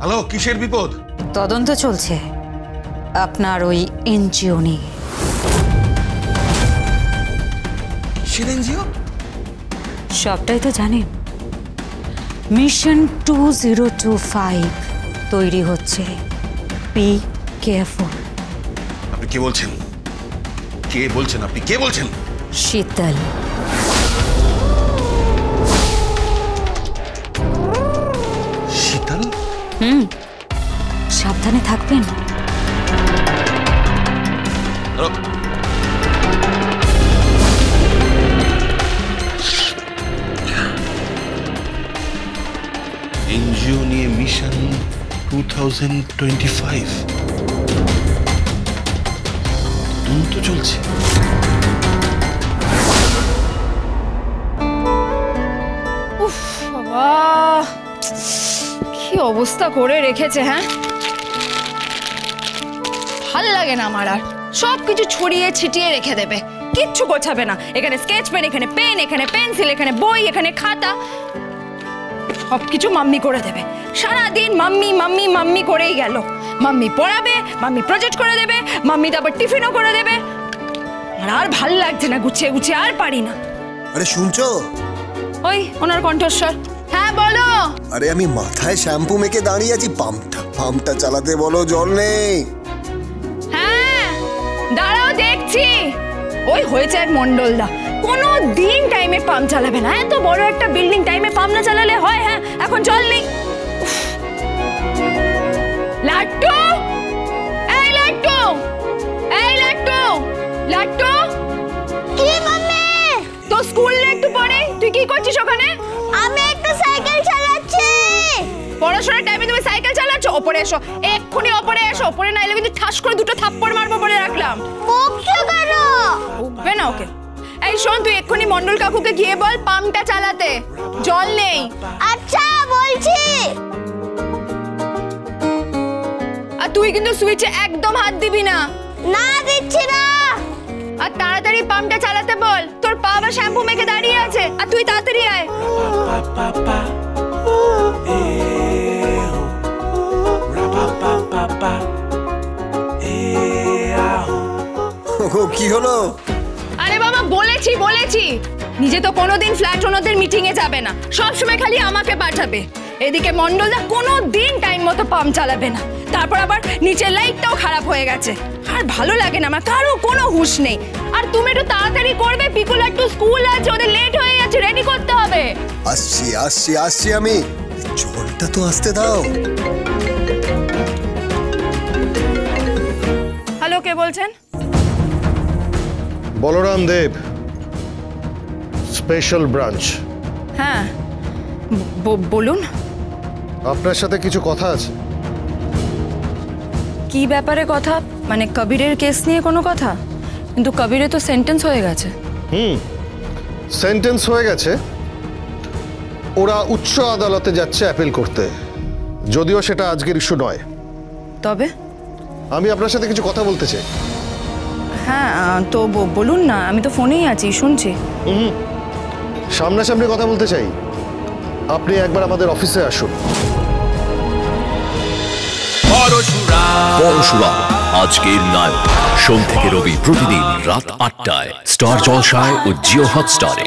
Hello, কিসের বিপদ? তদন্ত চলছে আপনার ওই এনজিও নিয়ে। কিসের এনজিও? সবটাই তো জানেন। মিশন 2025 তৈরি হচ্ছে। Be careful. আপনি কে বলছেন? কে বলছেন আপনি? কে বলছেন? শীতল। শীতল? সাবধানে থাকবেন। এনজিও নিয়ে মিশন 2025 তদন্ত চলছে। উফ বাবা, কি অবস্থা করে রেখেছে। হ্যাঁ, ভাল লাগে না আমার। আর সবকিছু ছড়িয়ে ছিটিয়ে রেখে দেবে, কিচ্ছু গোছাবে না। এখানে স্কেচ পেন, এখানে পেন, এখানে পেন্সিল, এখানে বই, এখানে খাতা, সবকিছু মাম্মি করে দেবে। সারাদিন মাম্মি মাম্মি মাম্মি করেই গেল। মাম্মি পড়াবে, মাম্মি প্রজেক্ট করে দেবে, মাম্মি তারপর টিফিনও করে দেবে। আর ভাল লাগছে না, গুছিয়ে গুছিয়ে আর পারি না। আরে শুনছো? ওই ওনার কণ্ঠস্বর। হ্যাঁ বলো। আরে আমি মাথায় শ্যাম্পু মেখে দাঁড়িয়ে আছি, পাম্পটা চালাতে বলো, জল নেই। হ্যাঁ দাঁড়াও দেখছি। ওই হয়েছে এক মন্ডলদা, কোনো দিন টাইমে পাম্প চালাবে না। এত বড় একটা বিল্ডিং টাইমে পাম্প না চালালে হয়? হ্যাঁ, এখন জল নেই। লাট্টু, এই লাট্টু, এই লাট্টু, লাট্টু। কি মাম্মি? তো স্কুল না একটু পরে, তুই কি করছিস ওখানে? আমি একটা সাইকেল চালাচ্ছি। পড়াশোনার টাইমে তুমি সাইকেল চালাচ্ছ? ওপরে এসো, এক্ষুনি ওপরে এসো। ওপরে না এলে কিন্তু ঠাস করে দুটো থাপ্পড় মারবো বলে রাখলাম। বকছো কেন? উঠবে না ওকে। এই শোন, তুই এক্ষুনি মন্ডল কাকুকে গিয়ে বল পাম্পটা চালাতে, জল নেই। আচ্ছা বলছি। আর তুই কিন্তু সুইচে একদম হাত দিবি না। না দিচ্ছি না। আর তাড়াতাড়ি পাম্পটা চালাতে বল। তোর পা বা শ্যাম্পু মেখে দাঁড়িয়ে আছে, আর তুই তাড়াতাড়ি আয়। কি হলো? আরে বাবা, বলেছি বলেছি, নিজে তো কোনোদিন ফ্ল্যাট ওনাদের মিটিং এ যাবে না, সবসময় খালি আমাকে পাঠাবে। এদিকে মন্ডলদা কোনোদিন টাইম মতো পাম্প চালাবে না, তারপর আবার নিচের লাইটটাও খারাপ হয়ে গেছে। আর ভালো লাগে না আমার, কারো কোনো হুঁশ নেই। আর তুমি একটু তাড়াতাড়ি করবে, পিকু লাট্টু স্কুল আছে, ওদের লেট হয়ে যাচ্ছে, রেডি করতে হবে। আসছি আসছি আসছি আমি। জলটা তো আসতে দাও। হ্যালো, কে বলছেন? বলরাম দেব, স্পেশাল ব্রাঞ্চ। হ্যাঁ বলুন। আপনার সাথে কিছু কথা আছে। কি ব্যাপারে কথা? মানে কবিরের কেস নিয়ে কোনো কথা? কিন্তু কবিরে তো সেন্টেন্স হয়ে গেছে। সেন্টেন্স হয়ে গেছে। ওরা উচ্চ আদালতে যাচ্ছে অ্যাপিল করতে, যদিও সেটা আজকের ইস্যু নয়। তবে আমি আপনার সাথে কিছু কথা বলতে চাই। হ্যাঁ তো বলুন না, আমি তো ফোনেই আছি, শুনছি। সামনাসামনি কথা বলতে চাই। আপনি একবার আমাদের অফিসে আসুন। পরশুরাম আজকের নায়ক, সোম থেকে রবি প্রতিদিন রাত ৮টায় স্টার জলসায় ও জিও হটস্টারে।